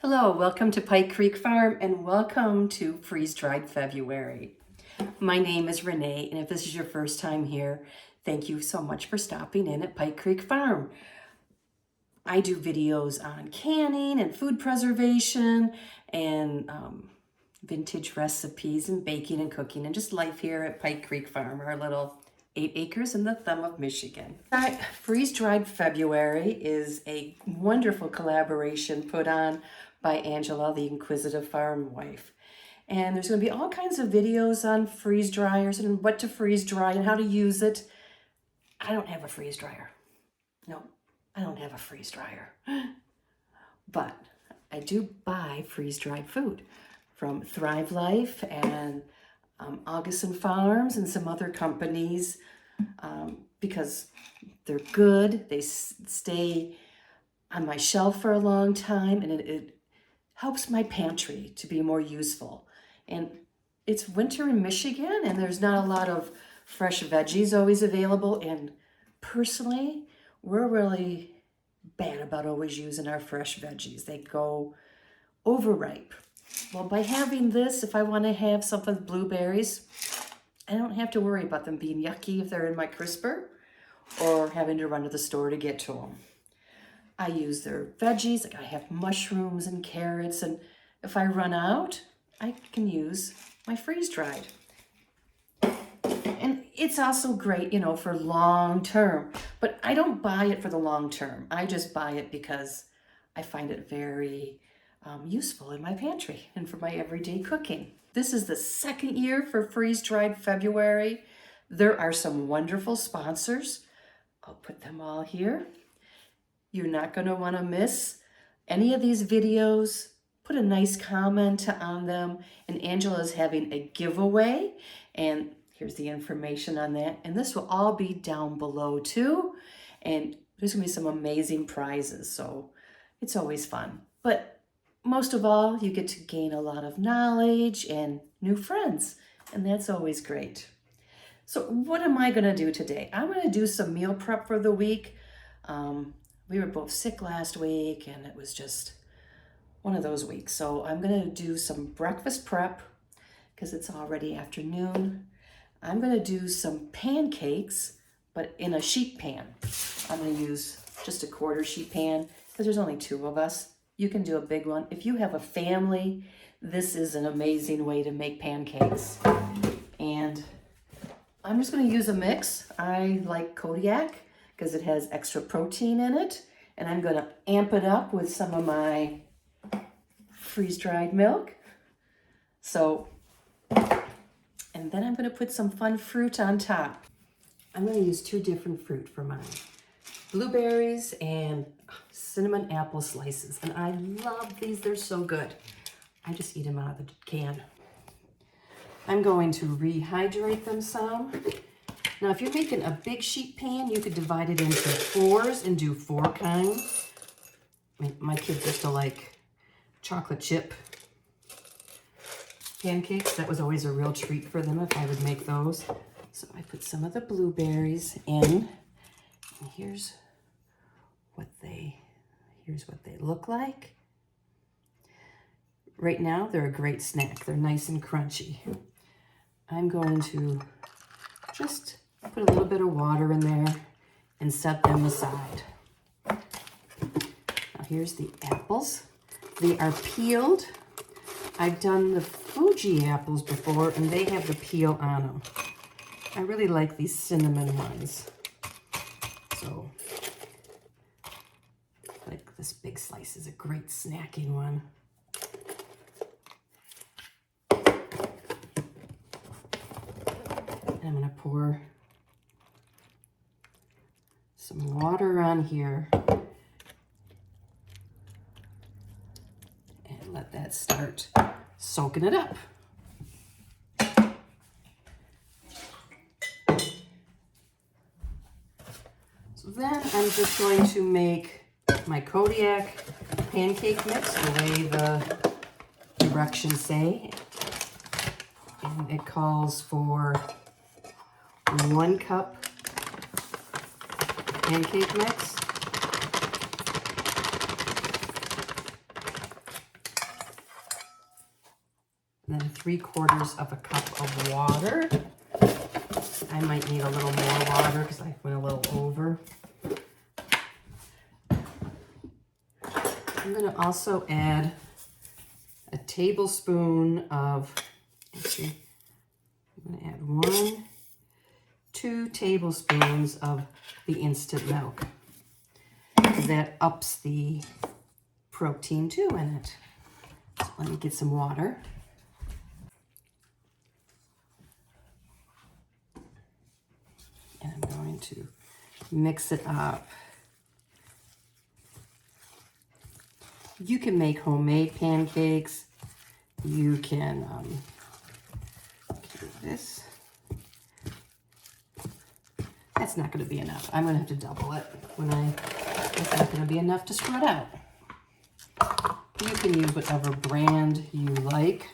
Hello, welcome to Pike Creek Farm and welcome to Freeze-Dried February. My name is Renee, and if this is your first time here, thank you so much for stopping in at Pike Creek Farm. I do videos on canning and food preservation and vintage recipes and baking and cooking and just life here at Pike Creek Farm, our little 8 acres in the thumb of Michigan. Freeze-Dried February is a wonderful collaboration put on by Angela, the inquisitive farm wife. And there's going to be all kinds of videos on freeze dryers and what to freeze dry and how to use it. I don't have a freeze dryer. No, I don't have a freeze dryer. But I do buy freeze-dried food from Thrive Life and Augustin Farms and some other companies because they're good. They stay on my shelf for a long time, and it helps my pantry to be more useful. And it's winter in Michigan, and there's not a lot of fresh veggies always available. And personally, we're really bad about always using our fresh veggies. They go overripe. Well, by having this, if I want to have something with blueberries, I don't have to worry about them being yucky if they're in my crisper or having to run to the store to get to them. I use their veggies, like I have mushrooms and carrots, and if I run out, I can use my freeze-dried. And it's also great, for long term, but I don't buy it for the long term. I just buy it because I find it very useful in my pantry and for my everyday cooking. This is the second year for Freeze-Dried February. There are some wonderful sponsors. I'll put them all here. You're not going to want to miss any of these videos. Put a nice comment on them. And Angela is having a giveaway. And here's the information on that. And this will all be down below too. And there's going to be some amazing prizes. So it's always fun. But most of all, you get to gain a lot of knowledge and new friends. And that's always great. So what am I going to do today? I'm going to do some meal prep for the week. We were both sick last week, and it was just one of those weeks. So I'm going to do some breakfast prep because it's already afternoon. I'm going to do some pancakes, but in a sheet pan. I'm going to use just a quarter sheet pan because there's only 2 of us. You can do a big one. If you have a family, this is an amazing way to make pancakes. And I'm just going to use a mix. I like Kodiak because it has extra protein in it. And I'm going to amp it up with some of my freeze-dried milk. And then I'm going to put some fun fruit on top. I'm going to use 2 different fruit for mine. Blueberries and cinnamon apple slices. And I love these. They're so good. I just eat them out of the can. I'm going to rehydrate them some. Now, if you're making a big sheet pan, you could divide it into 4s and do 4 kinds. My kids used to like chocolate chip pancakes. That was always a real treat for them if I would make those. So I put some of the blueberries in. And here's what they look like. Right now, they're a great snack. They're nice and crunchy. I'm going to just put a little bit of water in there and set them aside. Now here's the apples. They are peeled. I've done the Fuji apples before, and they have the peel on them. I really like these cinnamon ones. So, like this big slice is a great snacking one. I'm going to pour some water on here and let that start soaking it up. So then I'm just going to make my Kodiak pancake mix the way the directions say. And it calls for 1 cup pancake mix, And then 3/4 of a cup of water. I might need a little more water because I went a little over. I'm going to also add a tablespoon of, actually, I'm going to add 2 tablespoons of the instant milk. That ups the protein too in it. So let me get some water. And I'm going to mix it up. You can make homemade pancakes. You can do this. That's not going to be enough. I'm going to have to double it it's not going to be enough to spread out. You can use whatever brand you like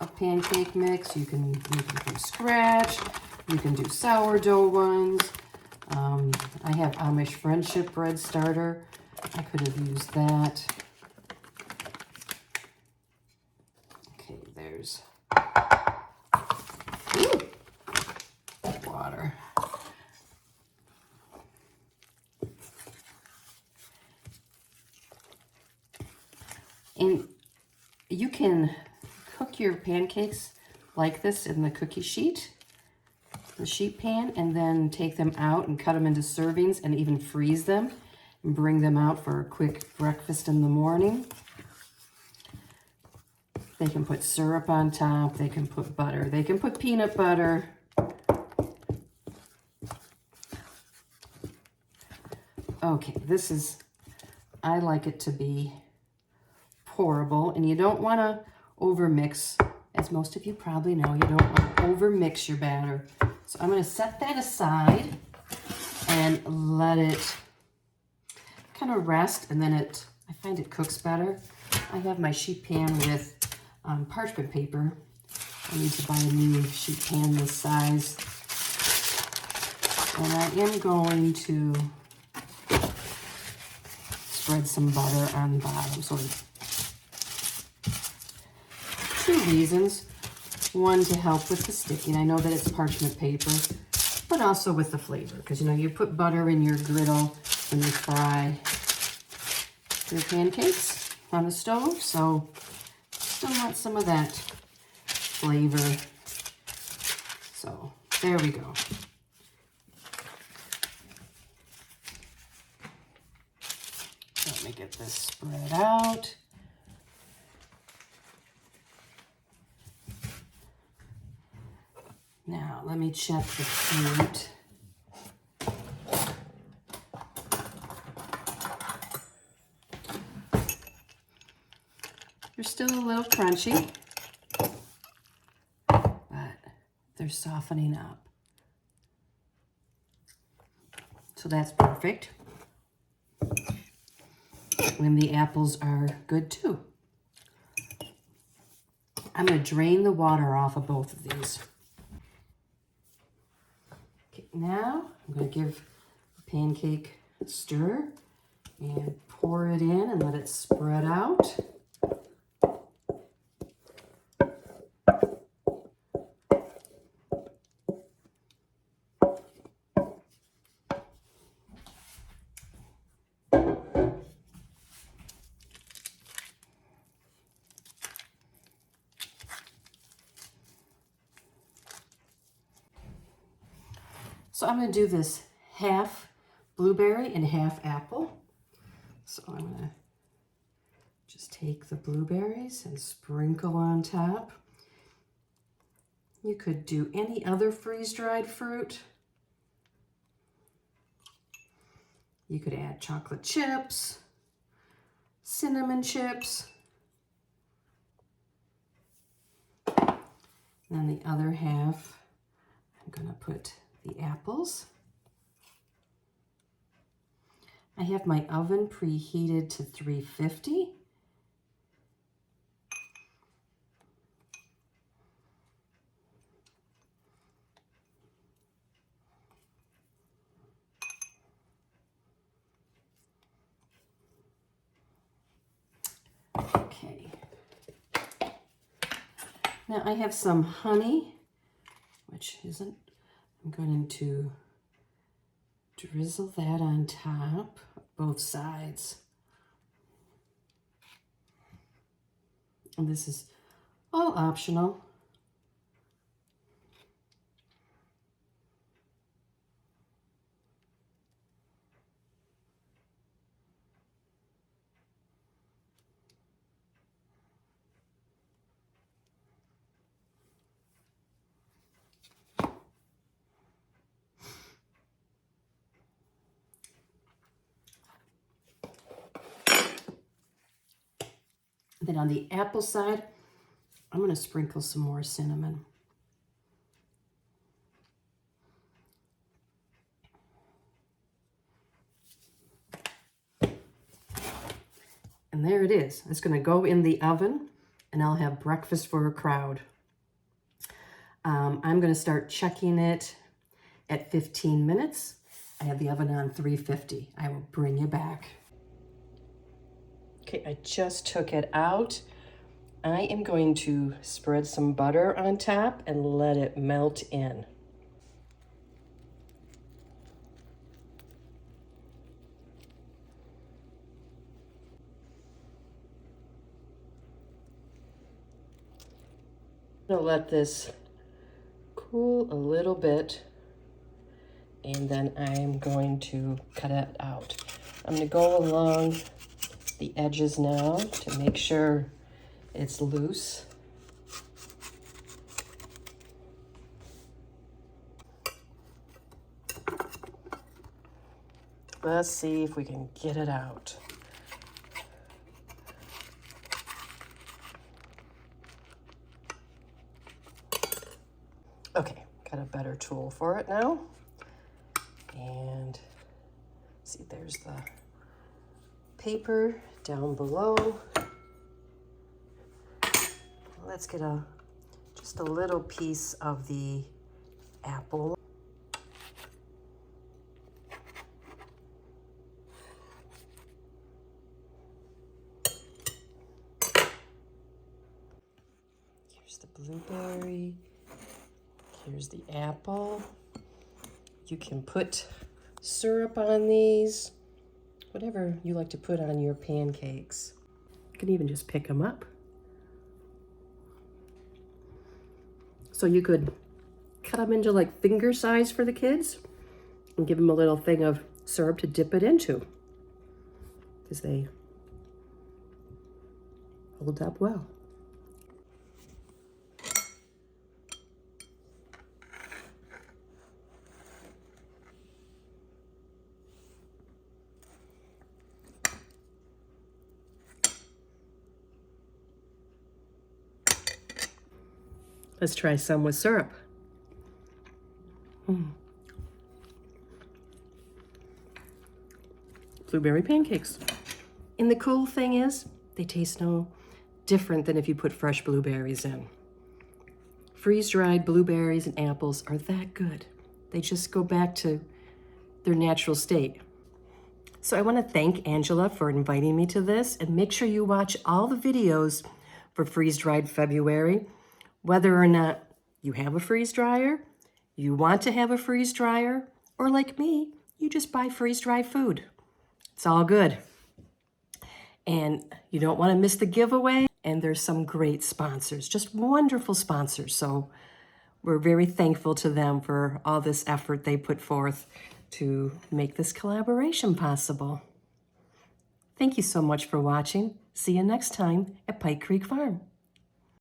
of pancake mix. You can make them from scratch. You can do sourdough ones. I have Amish Friendship bread starter. I could have used that. Okay, there's water. And you can cook your pancakes like this in the cookie sheet, the sheet pan, and then take them out and cut them into servings and even freeze them and bring them out for a quick breakfast in the morning. They can put syrup on top, they can put butter, they can put peanut butter. Okay, I like it to be pourable, and you don't want to overmix. As most of you probably know, you don't want to overmix your batter. So I'm going to set that aside and let it kind of rest, and then I find it cooks better. I have my sheet pan with parchment paper. I need to buy a new sheet pan this size. And I am going to spread some butter on the bottom. So 2 reasons. One, to help with the sticking. I know that it's parchment paper, but also with the flavor. Because, you put butter in your griddle when you fry your pancakes on the stove. So still want some of that flavor. So there we go. Let me get this spread out. Now, let me check the fruit. They're still a little crunchy, but they're softening up. So that's perfect. And the apples are good too. I'm going to drain the water off of both of these. Okay, now I'm going to give the pancake a stir and pour it in and let it spread out. So I'm going to do this half blueberry and half apple. So I'm going to just take the blueberries and sprinkle on top. You could do any other freeze-dried fruit. You could add chocolate chips, cinnamon chips. And then the other half, I'm going to put the apples. I have my oven preheated to 350. Okay. Now I have some honey, which isn't, I'm going to drizzle that on top, both sides. And this is all optional. Then on the apple side, I'm going to sprinkle some more cinnamon. And there it is. It's going to go in the oven, and I'll have breakfast for a crowd. I'm going to start checking it at 15 minutes. I have the oven on 350. I will bring you back. Okay, I just took it out. I am going to spread some butter on top and let it melt in. I'm going to let this cool a little bit, and then I'm going to cut it out. I'm going to go along the edges now to make sure it's loose. Let's see if we can get it out. Okay, got a better tool for it now. And see, there's the paper down below. Let's get just a little piece of the apple. Here's the blueberry. Here's the apple. You can put syrup on these, whatever you like to put on your pancakes. You can even just pick them up. So you could cut them into like finger size for the kids and give them a little thing of syrup to dip it into, because they hold up well. Let's try some with syrup. Blueberry pancakes. And the cool thing is, they taste no different than if you put fresh blueberries in. Freeze-dried blueberries and apples are that good. They just go back to their natural state. So I want to thank Angela for inviting me to this, and make sure you watch all the videos for Freeze-Dried February. Whether or not you have a freeze dryer, you want to have a freeze dryer, or like me, you just buy freeze-dried food. It's all good. And you don't want to miss the giveaway. And there's some great sponsors, just wonderful sponsors. So we're very thankful to them for all this effort they put forth to make this collaboration possible. Thank you so much for watching. See you next time at Pike Creek Farm.